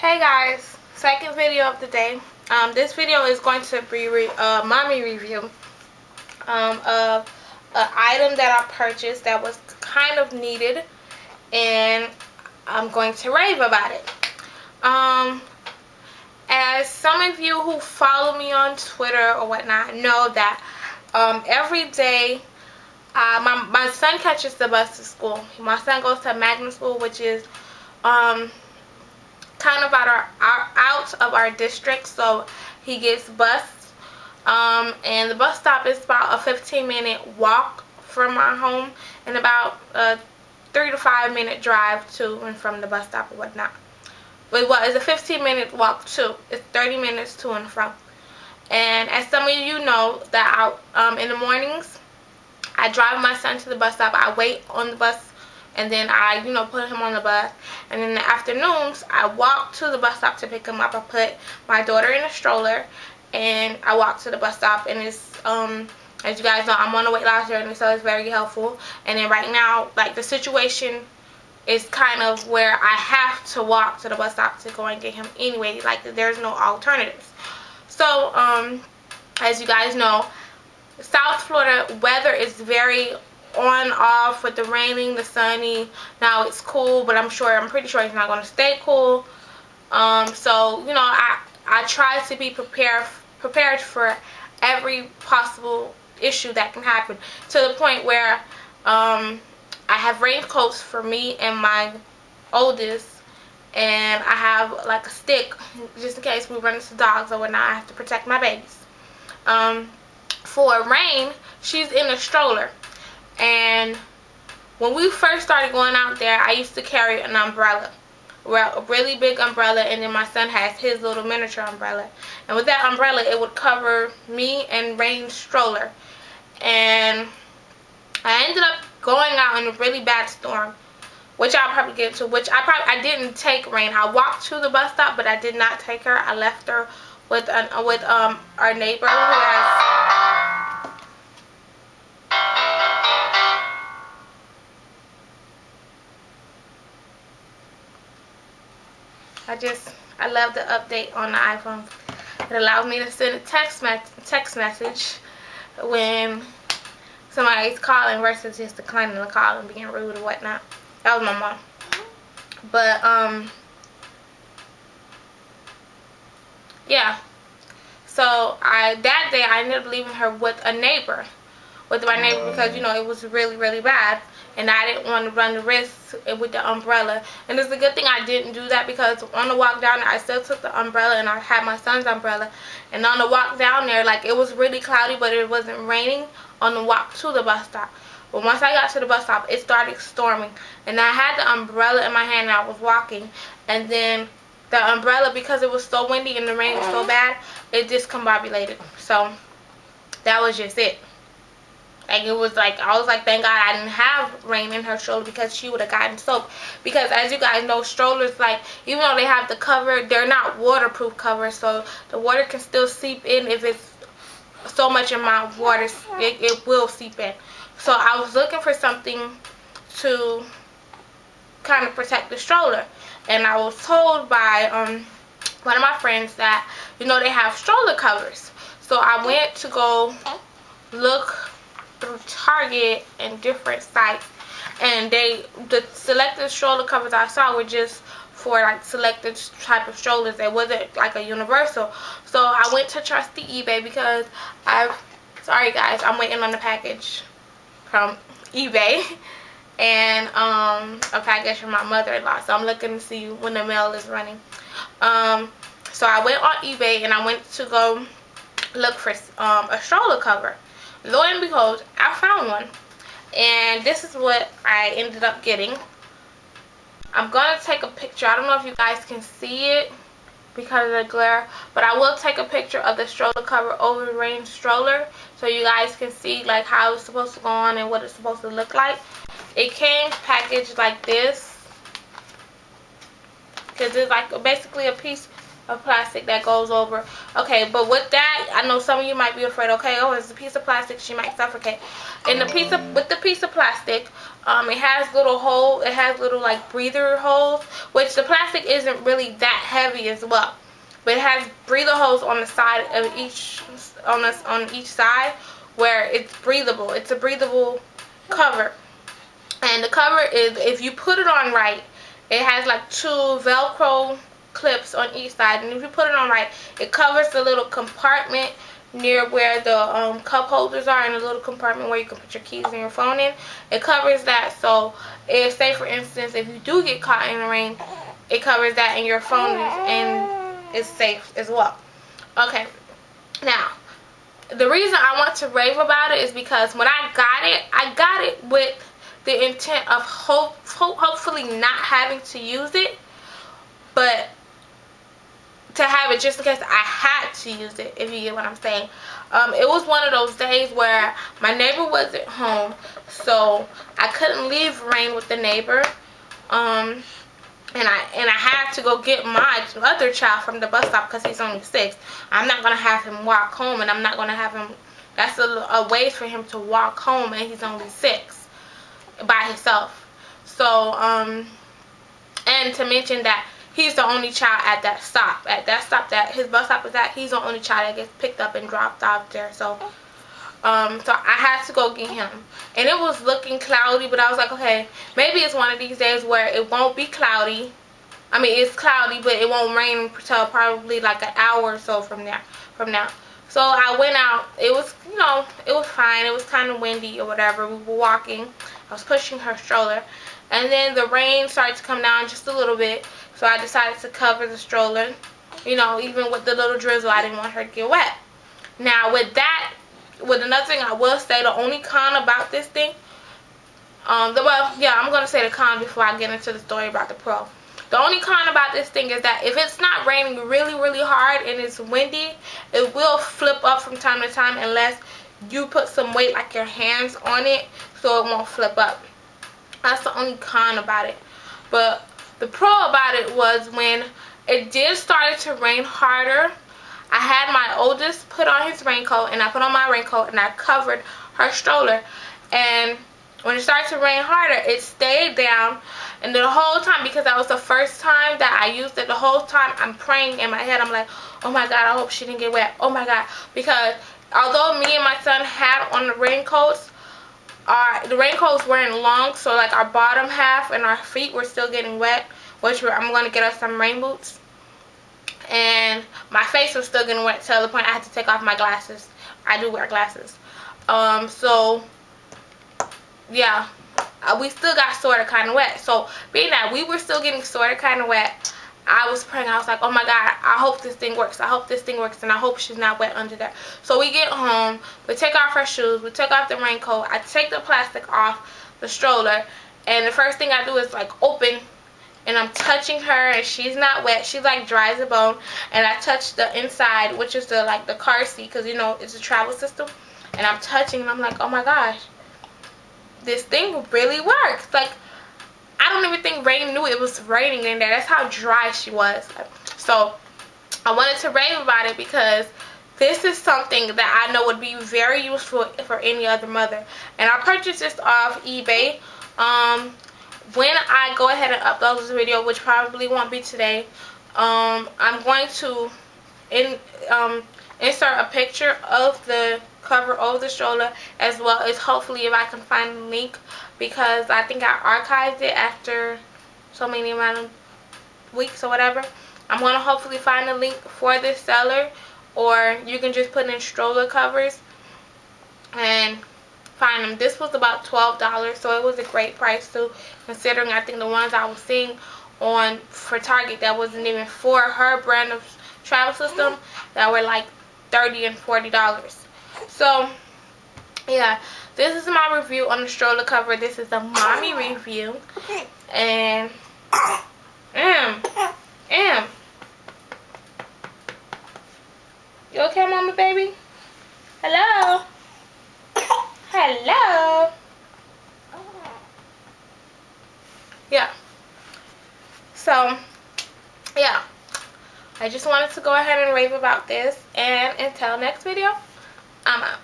Hey guys, second video of the day. This video is going to be a mommy review of an item that I purchased that was kind of needed, and I'm going to rave about it. As some of you who follow me on Twitter or whatnot know that every day my son catches the bus to school. My son goes to magnet school, which is kind of out of our district, so he gets bused, and the bus stop is about a 15-minute walk from our home and about a 3 to 5 minute drive to and from the bus stop or whatnot. But it's a 15-minute walk too. It's 30 minutes to and from. And as some of you know, that in the mornings I drive my son to the bus stop. I wait on the bus, and then I, put him on the bus. And in the afternoons, I walk to the bus stop to pick him up. I put my daughter in a stroller, and I walk to the bus stop. And it's, as you guys know, I'm on a weight loss journey, so it's very helpful. And then right now, like, the situation is kind of where I have to walk to the bus stop to go and get him anyway. Like, there's no alternatives. So, as you guys know, South Florida weather is very on off with the raining, the sunny. Now it's cool, but I'm pretty sure it's not going to stay cool. So I try to be prepared for every possible issue that can happen, to the point where I have raincoats for me and my oldest, and I have like a stick just in case we run into dogs or whatnot. I have to protect my babies. For rain, she's in a stroller. And when we first started going out there, I used to carry an umbrella, a really big umbrella, and then my son has his little miniature umbrella. And with that umbrella, it would cover me and Rain's stroller. And I ended up going out in a really bad storm, which I'll probably get to. I didn't take Rain. I walked to the bus stop, but I did not take her. I left her with our neighbor who has. I love the update on the iPhone. It allows me to send a text message when somebody's calling versus just declining the call and being rude or whatnot. That was my mom. But yeah. So that day I ended up leaving her with my neighbor, because it was really, really bad, and I didn't want to run the risk with the umbrella. And it's a good thing I didn't do that, because on the walk down there I still took the umbrella, and I had my son's umbrella. And on the walk down there, like, it was really cloudy, but it wasn't raining on the walk to the bus stop. But once I got to the bus stop, it started storming, and I had the umbrella in my hand and I was walking, and then the umbrella, because it was so windy and the rain was so bad, it discombobulated. So that was just it. Like, it was like, I was like, thank God I didn't have Rain in her stroller, because she would have gotten soaked. Because as you guys know, strollers, like, even though they have the cover, they're not waterproof covers, so the water can still seep in. If it's so much amount of water, it will seep in. So I was looking for something to kind of protect the stroller, and I was told by one of my friends that they have stroller covers. So I went to go look through Target and different sites, and the selected stroller covers I saw were just for like selected type of strollers. It wasn't like a universal. So I went to trusty eBay, because sorry guys, I'm waiting on the package from eBay, and a package from my mother-in-law, so I'm looking to see when the mail is running. So I went on eBay and I went to go look for a stroller cover. Lo and behold, I found one, and this is what I ended up getting. I'm gonna take a picture. I don't know if you guys can see it because of the glare, but I will take a picture of the stroller cover over Rain's stroller, so you guys can see like how it's supposed to go on and what it's supposed to look like. It came packaged like this, because it's like basically a piece of plastic that goes over. Okay, but with that, I know some of you might be afraid. Okay, oh, it's a piece of plastic, she might suffocate. And with the piece of plastic, It has little holes. It has little like breather holes, which the plastic isn't really that heavy as well. But it has breather holes on the side of each on each side where it's breathable. It's a breathable cover. And the cover is, if you put it on right, it has like 2 Velcro clips on each side, and if you put it on right, it covers the little compartment near where the cup holders are, and a little compartment where you can put your keys and your phone in. It covers that, so if, say for instance, if you do get caught in the rain, it covers that, and your phone is safe as well. Okay, now the reason I want to rave about it is because when I got it with the intent of hopefully not having to use it, but to have it just in case I had to use it, if you get what I'm saying. It was one of those days where my neighbor wasn't home, so I couldn't leave Rain with the neighbor, and I had to go get my other child from the bus stop because he's only 6. I'm not gonna have him walk home, and I'm not gonna have him. That's a ways for him to walk home, and he's only 6 by himself. So and to mention that he's the only child at that stop. At that stop that his bus stop is at, he's the only child that gets picked up and dropped off there. So so I had to go get him. And it was looking cloudy, but I was like, okay, maybe it's one of these days where it won't be cloudy. I mean, it's cloudy, but it won't rain until probably like an hour or so from now. So I went out. It was, you know, it was fine. It was kind of windy or whatever. We were walking. I was pushing her stroller. And then the rain started to come down just a little bit. So I decided to cover the stroller. You know, even with the little drizzle, I didn't want her to get wet. Now, with another thing I will say, the only con about this thing, I'm going to say the con before I get into the story about the pro. The only con about this thing is that if it's not raining really, really hard and it's windy, it will flip up from time to time unless you put some weight, like your hands, on it, so it won't flip up. That's the only con about it. But the pro about it was when it did start to rain harder, I had my oldest put on his raincoat, and I put on my raincoat, and I covered her stroller. And when it started to rain harder, it stayed down. And the whole time, because that was the first time that I used it, the whole time I'm praying in my head. I'm like, oh my God, I hope she didn't get wet. Oh my God. Because although me and my son had on the raincoats weren't long, so like our bottom half and our feet were still getting wet, which I'm going to get us some rain boots. And my face was still getting wet till the point I had to take off my glasses. I do wear glasses. So yeah, we still got sort of kind of wet. So being that we were still getting sort of kind of wet, I was praying. I was like, oh my God, I hope this thing works. I hope this thing works, and I hope she's not wet under there. So we get home, we take off her shoes, we take off the raincoat, I take the plastic off the stroller, and the first thing I do is like open, and I'm touching her, and she's not wet. She's like dry as a bone. And I touch the inside, which is the like the car seat, because you know it's a travel system. And I'm touching, and I'm like, oh my gosh, this thing really works. Like, I don't even think Rain knew it was raining in there. That's how dry she was. So I wanted to rave about it because this is something that I know would be very useful for any other mother. And I purchased this off eBay. When I go ahead and upload this video, which probably won't be today, I'm going to insert a picture of the cover of the stroller, as well as hopefully if I can find a link, because I think I archived it after so many amount of weeks or whatever. I'm going to hopefully find a link for this seller, or you can just put in stroller covers and find them. This was about $12, so it was a great price too, considering I think the ones I was seeing on for Target that wasn't even for her brand of travel system that were like $30 and $40. So yeah, this is my review on the stroller cover. This is a mommy review. And you okay, mama baby? Hello? Hello? Yeah. So, yeah. I just wanted to go ahead and rave about this. And until next video, I'm out.